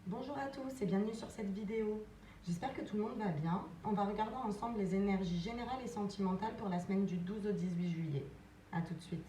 Bonjour à tous et bienvenue sur cette vidéo. J'espère que tout le monde va bien. On va regarder ensemble les énergies générales et sentimentales pour la semaine du 12 au 18 juillet. A tout de suite.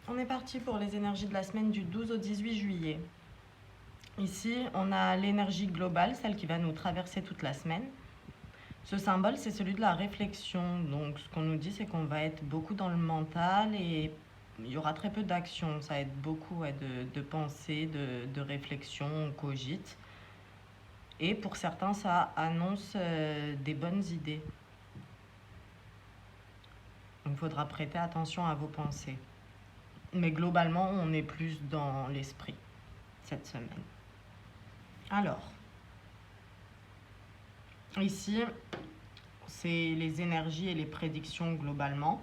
On est parti pour les énergies de la semaine du 12 au 18 juillet. Ici, on a l'énergie globale, celle qui va nous traverser toute la semaine. Ce symbole, c'est celui de la réflexion. Donc, ce qu'on nous dit, c'est qu'on va être beaucoup dans le mental et il y aura très peu d'action. Ça aide beaucoup de pensée, de réflexion, on cogite. Et pour certains, ça annonce des bonnes idées. Donc, il faudra prêter attention à vos pensées. Mais globalement, on est plus dans l'esprit cette semaine. Alors, ici, c'est les énergies et les prédictions globalement.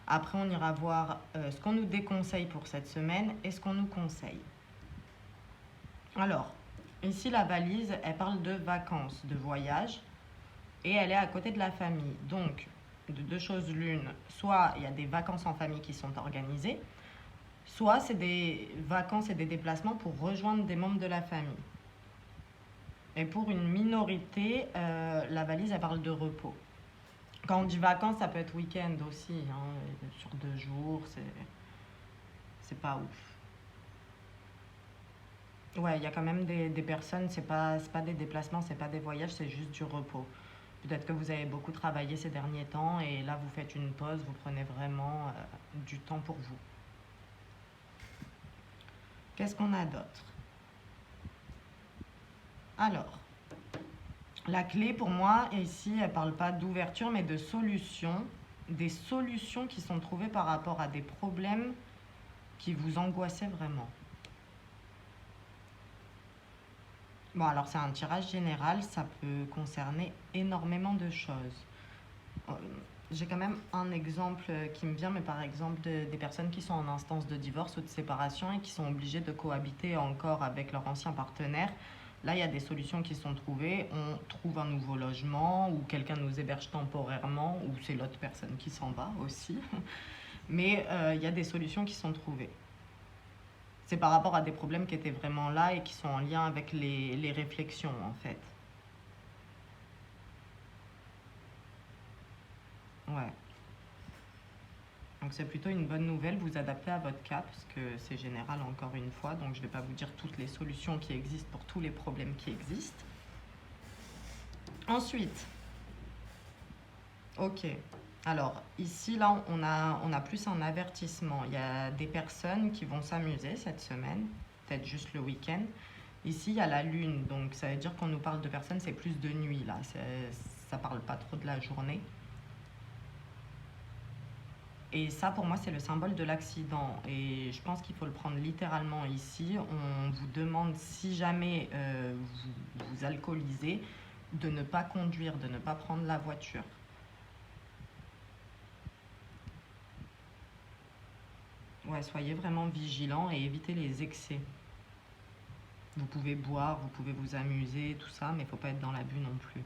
Après, on ira voir ce qu'on nous déconseille pour cette semaine et ce qu'on nous conseille. Alors, ici, la valise, elle parle de vacances, de voyage, et elle est à côté de la famille. Donc, de deux choses l'une, soit il y a des vacances en famille qui sont organisées, soit c'est des vacances et des déplacements pour rejoindre des membres de la famille. Et pour une minorité, la valise, elle parle de repos. Quand on dit vacances, ça peut être week-end aussi, hein, sur 2 jours, c'est pas ouf. Ouais, il y a quand même des personnes, c'est pas des déplacements, c'est pas des voyages, c'est juste du repos. Peut-être que vous avez beaucoup travaillé ces derniers temps et là vous faites une pause, vous prenez vraiment du temps pour vous. Qu'est-ce qu'on a d'autre? Alors, la clé pour moi, ici, elle parle pas d'ouverture mais de solution. Des solutions qui sont trouvées par rapport à des problèmes qui vous angoissaient vraiment. Bon, alors c'est un tirage général, ça peut concerner énormément de choses. Euh, J'ai quand même un exemple qui me vient, mais par exemple des personnes qui sont en instance de divorce ou de séparation et qui sont obligées de cohabiter encore avec leur ancien partenaire. Là, il y a des solutions qui sont trouvées. On trouve un nouveau logement ou quelqu'un nous héberge temporairement ou c'est l'autre personne qui s'en va aussi. Mais il y a des solutions qui sont trouvées. C'est par rapport à des problèmes qui étaient vraiment là et qui sont en lien avec les réflexions en fait. Ouais. Donc c'est plutôt une bonne nouvelle, vous adaptez à votre cas, parce que c'est général encore une fois, donc je ne vais pas vous dire toutes les solutions qui existent pour tous les problèmes qui existent. Ensuite, ok, alors ici là on a plus un avertissement, il y a des personnes qui vont s'amuser cette semaine, peut-être juste le week-end. Ici il y a la lune, donc ça veut dire qu'on nous parle de personnes, c'est plus de nuit là, ça parle pas trop de la journée. Et ça, pour moi, c'est le symbole de l'accident. Et je pense qu'il faut le prendre littéralement ici. On vous demande, si jamais vous alcoolisez, de ne pas conduire, de ne pas prendre la voiture. Ouais, soyez vraiment vigilants et évitez les excès. Vous pouvez boire, vous pouvez vous amuser, tout ça, mais il ne faut pas être dans l'abus non plus.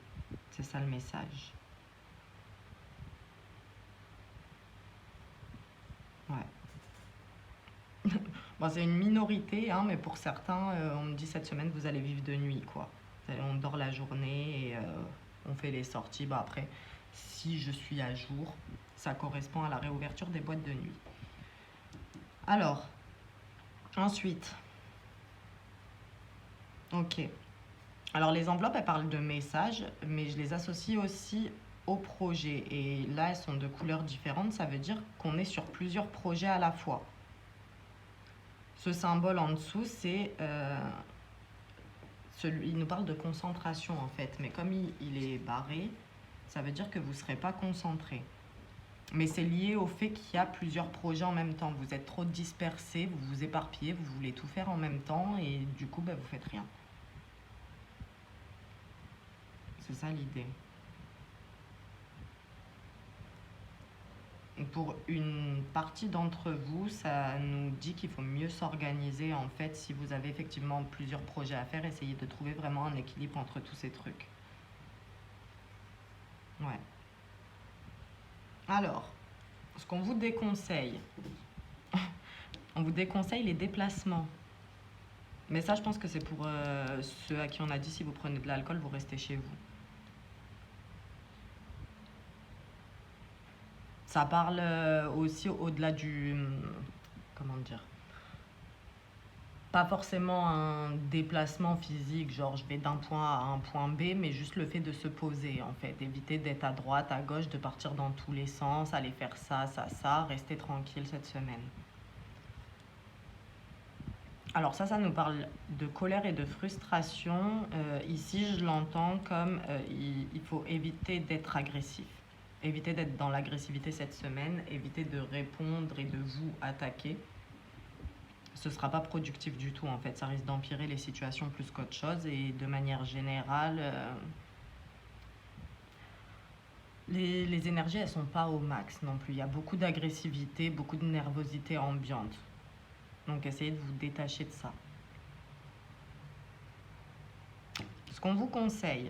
C'est ça le message. Ouais. Bon, c'est une minorité, hein, mais pour certains, on me dit cette semaine, vous allez vivre de nuit, quoi. On dort la journée et on fait les sorties. Bah, après, si je suis à jour, ça correspond à la réouverture des boîtes de nuit. Alors, ensuite, ok. Alors les enveloppes, elles parlent de messages, mais je les associe aussi au projet. Et là, elles sont de couleurs différentes, ça veut dire qu'on est sur plusieurs projets à la fois. Ce symbole en dessous, c'est il nous parle de concentration en fait, mais comme il est barré, ça veut dire que vous ne serez pas concentré. Mais c'est lié au fait qu'il y a plusieurs projets en même temps. Vous êtes trop dispersé, vous vous éparpillez, vous voulez tout faire en même temps et du coup, vous faites rien. C'est ça l'idée. Pour une partie d'entre vous, ça nous dit qu'il faut mieux s'organiser. En fait, si vous avez effectivement plusieurs projets à faire, essayez de trouver vraiment un équilibre entre tous ces trucs. Ouais. Alors, ce qu'on vous déconseille, on vous déconseille les déplacements. Mais ça, je pense que c'est pour ceux à qui on a dit si vous prenez de l'alcool, vous restez chez vous. Ça parle aussi au-delà du... Comment dire? Pas forcément un déplacement physique, genre je vais d'un point A à un point B, mais juste le fait de se poser en fait. Éviter d'être à droite, à gauche, de partir dans tous les sens, aller faire ça, ça, ça, rester tranquille cette semaine. Alors ça nous parle de colère et de frustration. Ici, je l'entends comme il faut éviter d'être agressif. Éviter d'être dans l'agressivité cette semaine, éviter de répondre et de vous attaquer. Ce ne sera pas productif du tout en fait, ça risque d'empirer les situations plus qu'autre chose et de manière générale, les énergies elles sont pas au max non plus. Il y a beaucoup d'agressivité, beaucoup de nervosité ambiante. Donc essayez de vous détacher de ça. Ce qu'on vous conseille,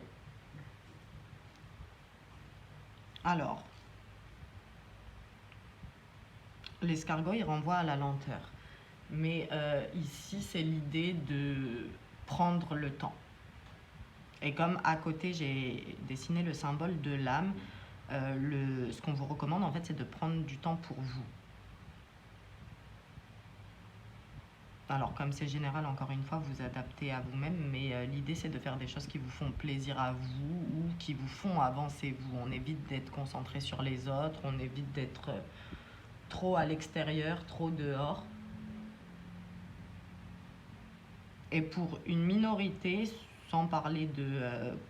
alors, l'escargot il renvoie à la lenteur. Mais ici, c'est l'idée de prendre le temps. Et comme à côté, j'ai dessiné le symbole de l'âme, ce qu'on vous recommande, en fait, c'est de prendre du temps pour vous. Alors, comme c'est général, encore une fois, vous adaptez à vous-même, mais l'idée, c'est de faire des choses qui vous font plaisir à vous ou qui vous font avancer vous. On évite d'être concentré sur les autres, on évite d'être trop à l'extérieur, trop dehors. Et pour une minorité, sans parler de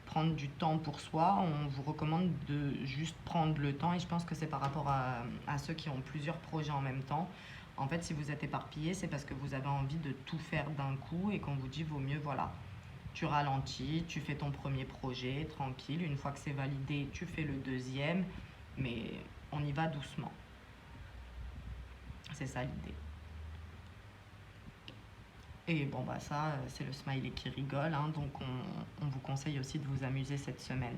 prendre du temps pour soi, on vous recommande de juste prendre le temps. Et je pense que c'est par rapport à ceux qui ont plusieurs projets en même temps. En fait, si vous êtes éparpillé, c'est parce que vous avez envie de tout faire d'un coup et qu'on vous dit vaut mieux, voilà, tu ralentis, tu fais ton premier projet tranquille. Une fois que c'est validé, tu fais le deuxième, mais on y va doucement. C'est ça l'idée. Et bon, bah ça, c'est le smiley qui rigole, hein, donc on vous conseille aussi de vous amuser cette semaine,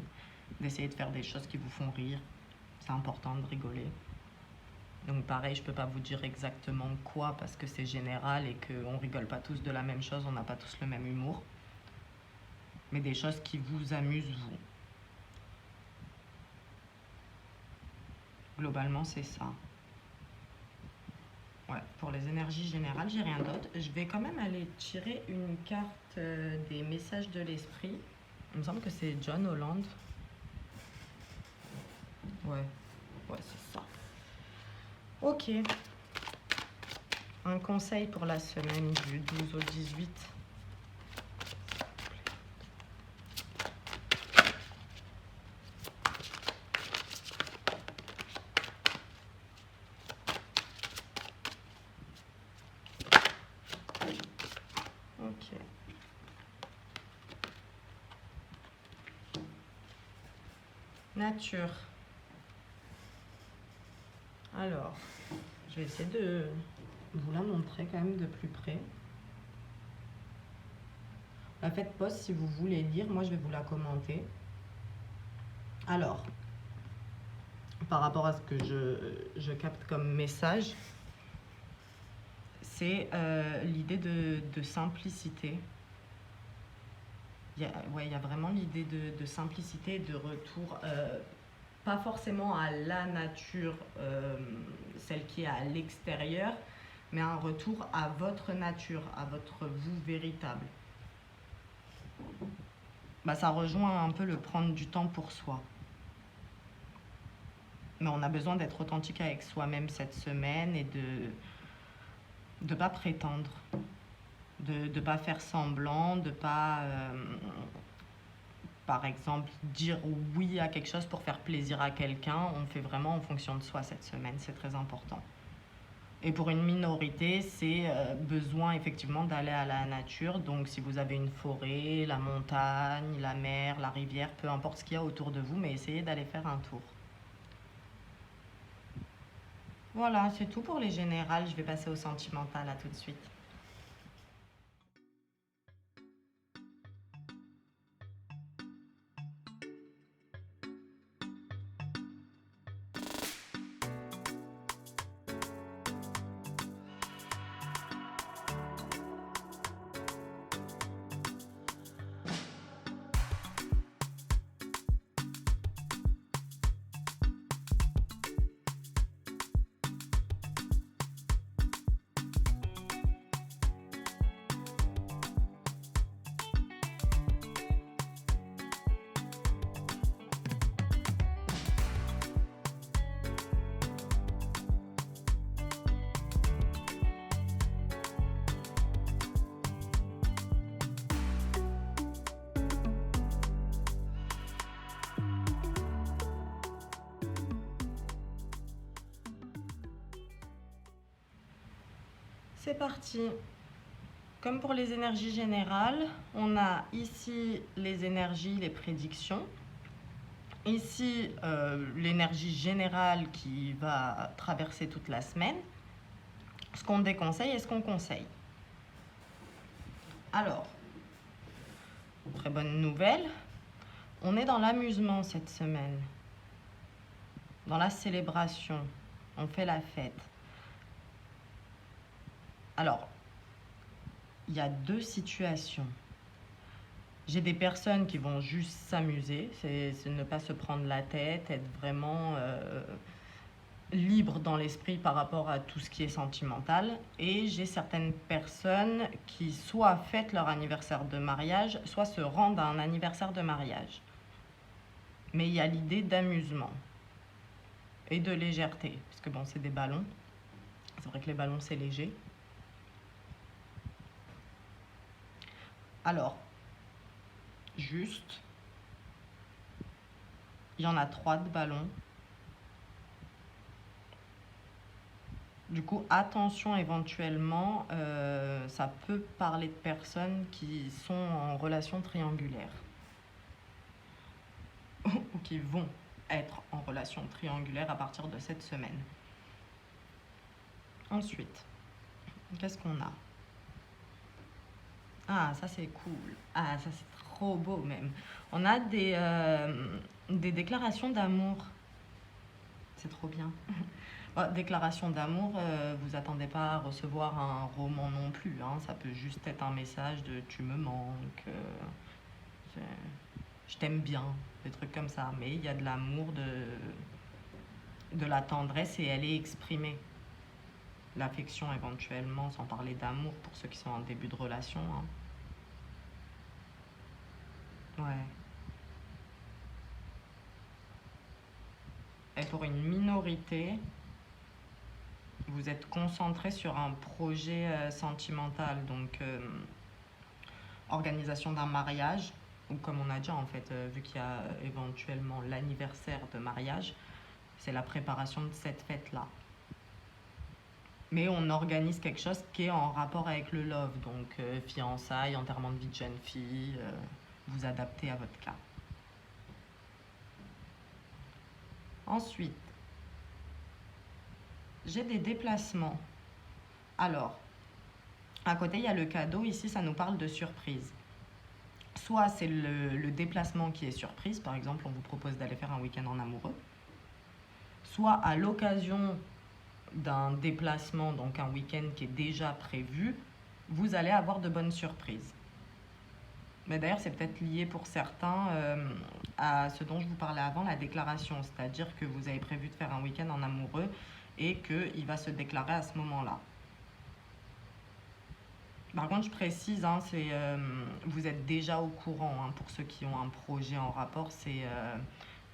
d'essayer de faire des choses qui vous font rire. C'est important de rigoler. Donc pareil, je peux pas vous dire exactement quoi parce que c'est général et qu'on rigole pas tous de la même chose, on n'a pas tous le même humour. Mais des choses qui vous amusent, vous. Globalement, c'est ça. Ouais, pour les énergies générales, j'ai rien d'autre. Je vais quand même aller tirer une carte des messages de l'esprit. Il me semble que c'est John Holland. Ouais, c'est ça. Ok. Un conseil pour la semaine du 12 au 18. Ok. Nature. Alors, je vais essayer de vous la montrer quand même de plus près. Faites pause si vous voulez lire, moi je vais vous la commenter. Alors, par rapport à ce que je capte comme message, c'est l'idée de simplicité. Il y a vraiment l'idée de simplicité et de retour pas forcément à la nature, celle qui est à l'extérieur, mais un retour à votre nature, à votre vous véritable. Bah, ça rejoint un peu le prendre du temps pour soi. Mais on a besoin d'être authentique avec soi-même cette semaine et de ne pas prétendre, de ne pas faire semblant, de ne pas, par exemple, dire oui à quelque chose pour faire plaisir à quelqu'un. On fait vraiment en fonction de soi cette semaine, c'est très important. Et pour une minorité, c'est besoin effectivement d'aller à la nature. Donc si vous avez une forêt, la montagne, la mer, la rivière, peu importe ce qu'il y a autour de vous, mais essayez d'aller faire un tour. Voilà, c'est tout pour les générales. Je vais passer au sentimental, à tout de suite. C'est parti. Comme pour les énergies générales, on a ici les énergies, les prédictions. Ici, l'énergie générale qui va traverser toute la semaine. Ce qu'on déconseille et ce qu'on conseille. Alors, très bonne nouvelle, on est dans l'amusement cette semaine. Dans la célébration. On fait la fête. Alors, il y a deux situations. J'ai des personnes qui vont juste s'amuser, c'est ne pas se prendre la tête, être vraiment libre dans l'esprit par rapport à tout ce qui est sentimental. Et j'ai certaines personnes qui soit fêtent leur anniversaire de mariage, soit se rendent à un anniversaire de mariage. Mais il y a l'idée d'amusement et de légèreté, parce que bon, c'est des ballons. C'est vrai que les ballons, c'est léger. Alors, juste, il y en a 3 de ballons. Du coup, attention éventuellement, ça peut parler de personnes qui sont en relation triangulaire ou qui vont être en relation triangulaire à partir de cette semaine. Ensuite, qu'est-ce qu'on a? Ah, ça c'est cool. Ah, ça c'est trop beau même. On a des déclarations d'amour. C'est trop bien. Bon, déclaration d'amour, vous attendez pas à recevoir un roman non plus, hein. Ça peut juste être un message de tu me manques, je t'aime bien, des trucs comme ça. Mais il y a de l'amour, de la tendresse et elle est exprimée. L'affection éventuellement, sans parler d'amour pour ceux qui sont en début de relation, hein. Ouais. Et pour une minorité, vous êtes concentré sur un projet sentimental, donc organisation d'un mariage, ou comme on a dit en fait, vu qu'il y a éventuellement l'anniversaire de mariage, c'est la préparation de cette fête-là. Mais on organise quelque chose qui est en rapport avec le love, donc fiançailles, enterrement de vie de jeune fille, vous adaptez à votre cas. Ensuite, j'ai des déplacements. Alors, à côté, il y a le cadeau. Ici, ça nous parle de surprise. Soit c'est le déplacement qui est surprise. Par exemple, on vous propose d'aller faire un week-end en amoureux. Soit à l'occasion d'un déplacement, donc un week-end qui est déjà prévu, vous allez avoir de bonnes surprises. Mais d'ailleurs, c'est peut-être lié pour certains à ce dont je vous parlais avant, la déclaration. C'est-à-dire que vous avez prévu de faire un week-end en amoureux et qu'il va se déclarer à ce moment-là. Par contre, je précise, hein, vous êtes déjà au courant, hein, pour ceux qui ont un projet en rapport,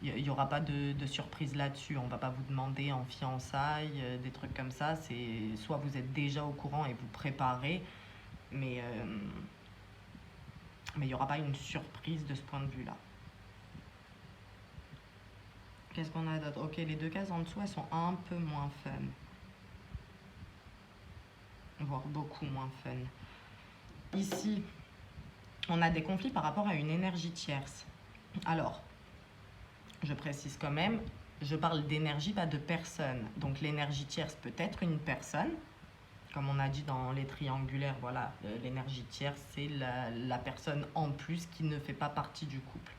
il n'y aura pas de surprise là-dessus. On ne va pas vous demander en fiançailles, des trucs comme ça. C'est soit vous êtes déjà au courant et vous préparez, mais il n'y aura pas une surprise de ce point de vue-là. Qu'est-ce qu'on a d'autre? Ok, les deux cases en dessous, elles sont un peu moins fun. Voire beaucoup moins fun. Ici, on a des conflits par rapport à une énergie tierce. Alors, je précise quand même, je parle d'énergie, pas de personne. Donc l'énergie tierce peut être une personne, comme on a dit dans les triangulaires, voilà, l'énergie tierce, c'est la personne en plus qui ne fait pas partie du couple.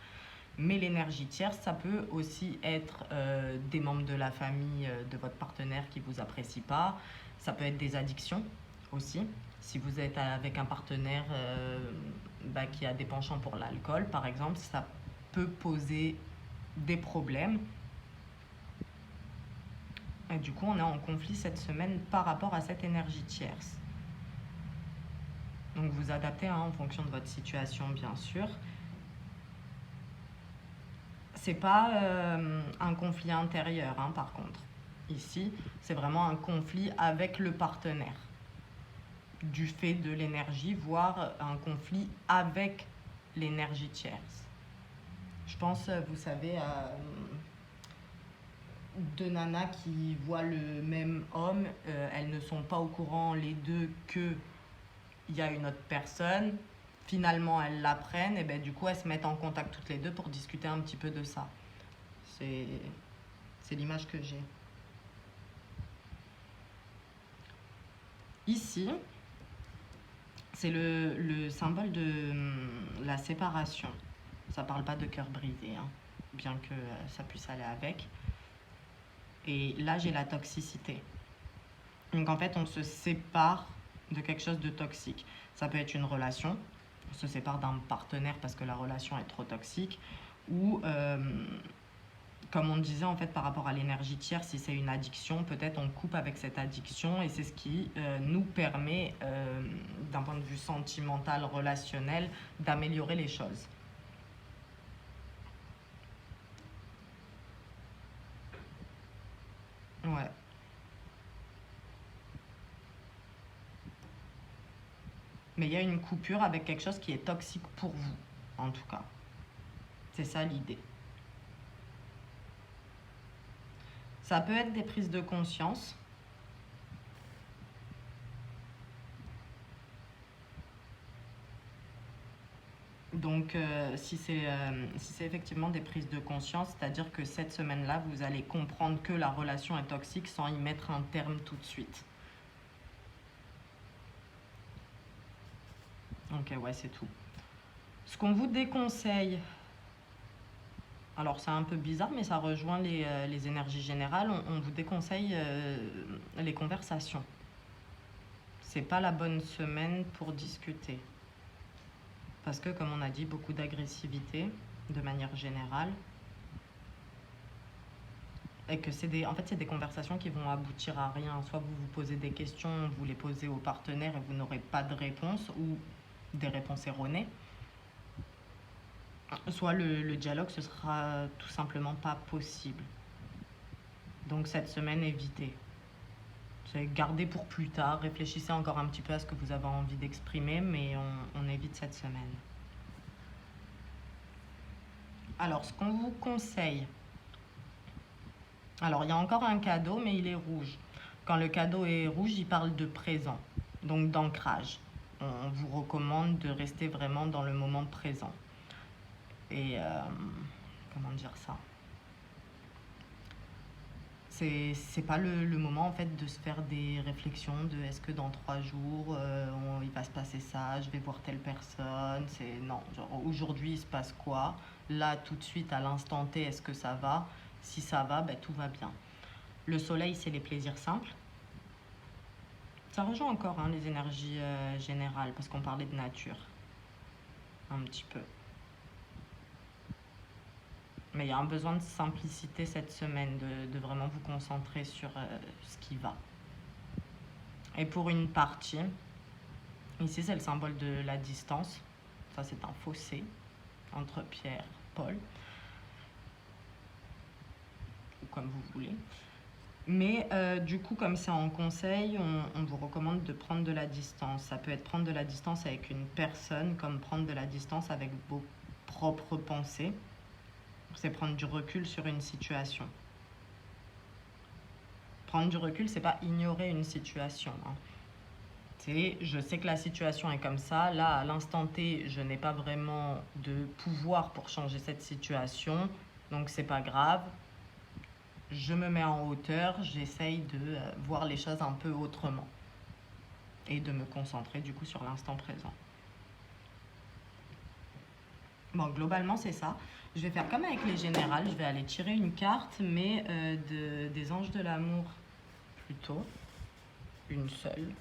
Mais l'énergie tierce, ça peut aussi être des membres de la famille de votre partenaire qui ne vous apprécient pas. Ça peut être des addictions aussi. Si vous êtes avec un partenaire qui a des penchants pour l'alcool, par exemple, ça peut poser des problèmes. Et du coup, on est en conflit cette semaine par rapport à cette énergie tierce. Donc vous adaptez, hein, en fonction de votre situation, bien sûr. C'est pas un conflit intérieur, hein, par contre. Ici, c'est vraiment un conflit avec le partenaire. Du fait de l'énergie, voire un conflit avec l'énergie tierce. Je pense, vous savez, à deux nanas qui voient le même homme, elles ne sont pas au courant les deux qu'il y a une autre personne. Finalement, elles l'apprennent et ben, du coup, elles se mettent en contact toutes les deux pour discuter un petit peu de ça. C'est l'image que j'ai. Ici, c'est le symbole de la séparation. Ça parle pas de cœur brisé, hein, bien que ça puisse aller avec. Et là, j'ai la toxicité. Donc en fait, on se sépare de quelque chose de toxique. Ça peut être une relation, on se sépare d'un partenaire parce que la relation est trop toxique, ou comme on disait en fait par rapport à l'énergie tierce, si c'est une addiction, peut-être on coupe avec cette addiction et c'est ce qui nous permet, d'un point de vue sentimental, relationnel, d'améliorer les choses. Ouais. Mais il y a une coupure avec quelque chose qui est toxique pour vous, en tout cas. C'est ça l'idée. Ça peut être des prises de conscience. Donc, si c'est effectivement des prises de conscience, c'est-à-dire que cette semaine-là, vous allez comprendre que la relation est toxique sans y mettre un terme tout de suite. Ok, ouais, c'est tout. Ce qu'on vous déconseille, alors c'est un peu bizarre, mais ça rejoint les énergies générales, on vous déconseille les conversations. C'est pas la bonne semaine pour discuter. Parce que, comme on a dit, beaucoup d'agressivité de manière générale. Et que en fait, c'est des conversations qui vont aboutir à rien. Soit vous vous posez des questions, vous les posez au partenaire et vous n'aurez pas de réponse, ou des réponses erronées. Soit le dialogue, ce sera tout simplement pas possible. Donc cette semaine, évitez. Gardez pour plus tard, réfléchissez encore un petit peu à ce que vous avez envie d'exprimer, mais on évite cette semaine. Alors, ce qu'on vous conseille, alors il y a encore un cadeau, mais il est rouge. Quand le cadeau est rouge, il parle de présent, donc d'ancrage. On vous recommande de rester vraiment dans le moment présent. Et comment dire ça? C'est pas le moment en fait de se faire des réflexions de est-ce que dans 3 jours il va se passer ça, je vais voir telle personne. C'est non, genre aujourd'hui il se passe quoi? Là tout de suite à l'instant T, est-ce que ça va? Si ça va, ben, tout va bien. Le soleil, c'est les plaisirs simples. Ça rejoint encore, hein, les énergies générales parce qu'on parlait de nature. un petit peu. Mais il y a un besoin de simplicité cette semaine, de vraiment vous concentrer sur ce qui va. Et pour une partie, ici c'est le symbole de la distance. Ça c'est un fossé entre Pierre et Paul. Ou comme vous voulez. Mais du coup, comme c'est en conseil, on vous recommande de prendre de la distance. Ça peut être prendre de la distance avec une personne, comme prendre de la distance avec vos propres pensées. C'est prendre du recul sur une situation. Prendre du recul, c'est pas ignorer une situation. Hein. C'est, je sais que la situation est comme ça. Là, à l'instant T, je n'ai pas vraiment de pouvoir pour changer cette situation. Donc, c'est pas grave. Je me mets en hauteur, j'essaye de voir les choses un peu autrement et de me concentrer du coup sur l'instant présent. Bon, globalement c'est ça. Je vais faire comme avec les générales, je vais aller tirer une carte, mais des anges de l'amour plutôt, une seule.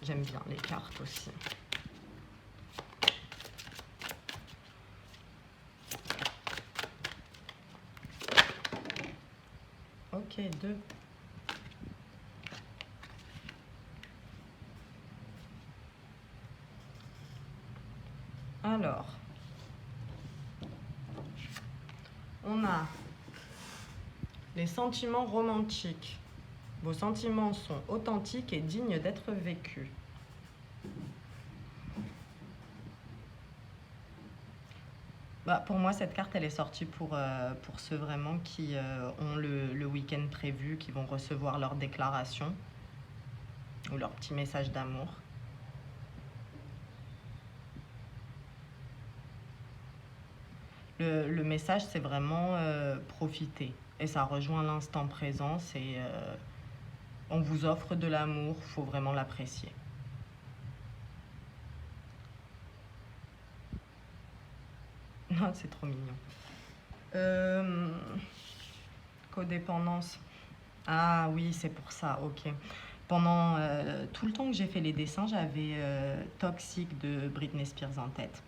J'aime bien les cartes aussi. Ok, 2. Alors, on a les sentiments romantiques. Vos sentiments sont authentiques et dignes d'être vécus. Bah, pour moi, cette carte, elle est sortie pour ceux vraiment qui ont le week-end prévu, qui vont recevoir leur déclaration ou leur petit message d'amour. Le message, c'est vraiment profiter. Et ça rejoint l'instant présent. C'est on vous offre de l'amour, il faut vraiment l'apprécier. Non, c'est trop mignon. Codépendance. Ah oui, c'est pour ça, ok. Pendant tout le temps que j'ai fait les dessins, j'avais Toxic de Britney Spears en tête.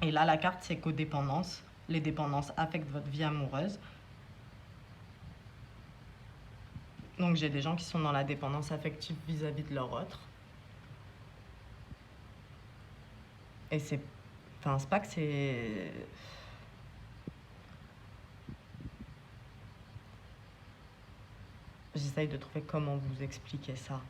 Et là, la carte, c'est codépendance. Les dépendances affectent votre vie amoureuse. Donc, j'ai des gens qui sont dans la dépendance affective vis-à-vis de leur autre. Et c'est... Enfin, c'est pas que c'est... J'essaye de trouver comment vous expliquer ça.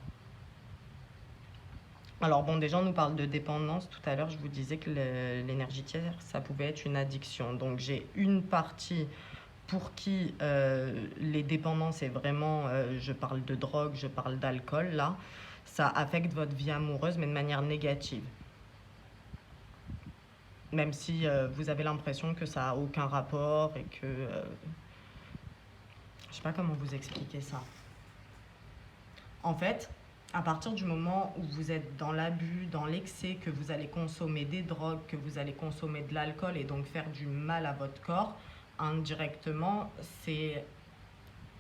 Alors bon, déjà on nous parle de dépendance. Tout à l'heure, je vous disais que l'énergie tiers, ça pouvait être une addiction. Donc j'ai une partie pour qui les dépendances est vraiment, je parle de drogue, je parle d'alcool, là, ça affecte votre vie amoureuse, mais de manière négative. Même si vous avez l'impression que ça n'a aucun rapport et que... je sais pas comment vous expliquer ça. En fait, à partir du moment où vous êtes dans l'abus, dans l'excès, que vous allez consommer des drogues, que vous allez consommer de l'alcool et donc faire du mal à votre corps, indirectement, c'est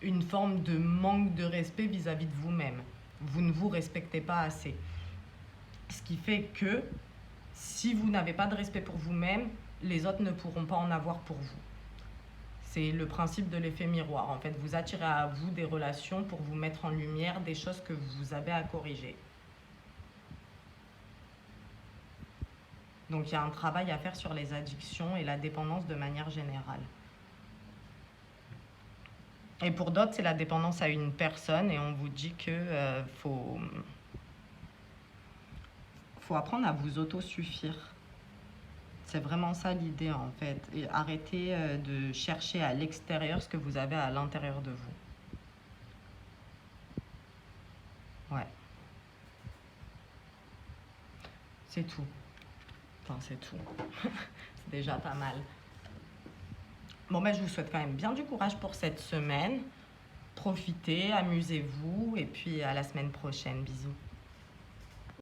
une forme de manque de respect vis-à-vis de vous-même. Vous ne vous respectez pas assez. Ce qui fait que si vous n'avez pas de respect pour vous-même, les autres ne pourront pas en avoir pour vous. C'est le principe de l'effet miroir. En fait, vous attirez à vous des relations pour vous mettre en lumière des choses que vous avez à corriger. Donc, il y a un travail à faire sur les addictions et la dépendance de manière générale. Et pour d'autres, c'est la dépendance à une personne et on vous dit que faut apprendre à vous autosuffire. C'est vraiment ça l'idée en fait. Et arrêtez de chercher à l'extérieur ce que vous avez à l'intérieur de vous. Ouais. C'est tout. Enfin, c'est tout. C'est déjà pas mal. Bon, ben, je vous souhaite quand même bien du courage pour cette semaine. Profitez, amusez-vous et puis à la semaine prochaine. Bisous.